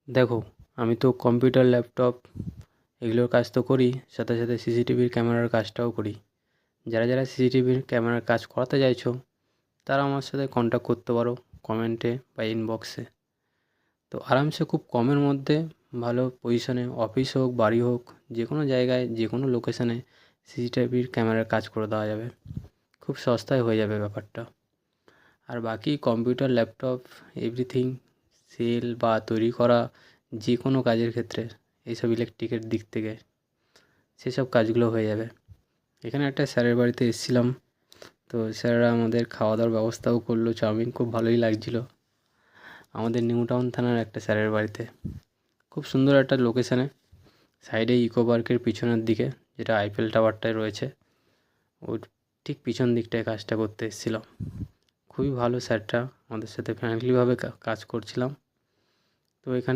দেখো, আমি তো কম্পিউটার, ল্যাপটপ এগুলোর কাজ তো করি, সাথে সাথে সিসিটিভির ক্যামেরার কাজটাও করি। যারা যারা সিসিটিভির ক্যামেরার কাজ করাতে চাইছো তারা আমার সাথে কন্ট্যাক্ট করতে পারো কমেন্টে বা ইনবক্সে। তো আরামসে খুব কমের মধ্যে ভালো পজিশনে, অফিস হোক বাড়ি হোক, যে কোনো জায়গায় যে কোনো লোকেশানে সিসিটিভির ক্যামেরার কাজ করে দেওয়া যাবে। খুব সস্তায় হয়ে যাবে ব্যাপারটা। আর বাকি কম্পিউটার, ল্যাপটপ, এভরিথিং সেল বা তৈরি করা, যে কোনো কাজের ক্ষেত্রে এইসব ইলেকট্রিকের দিক থেকে সেসব কাজগুলো হয়ে যাবে। এখানে একটা স্যারের বাড়িতে এসেছিলাম, তো স্যাররা আমাদের খাওয়া দাওয়ার ব্যবস্থাও করলো। চাউমিন খুব ভালোই লাগছিলো আমাদের নিউ টাউন থানার একটা স্যারের বাড়িতে। খুব সুন্দর একটা লোকেশানে, সাইডে ইকো পার্কের পিছনের দিকে, যেটা আইফেল টাওয়ারটায় রয়েছে, ওর ঠিক পিছন দিকটায় কাজটা করতে এসেছিলাম। খুবই ভালো স্যারটা, আমাদের সাথে ফ্র্যাঙ্কলিভাবে কাজ করছিলাম। তো এখানে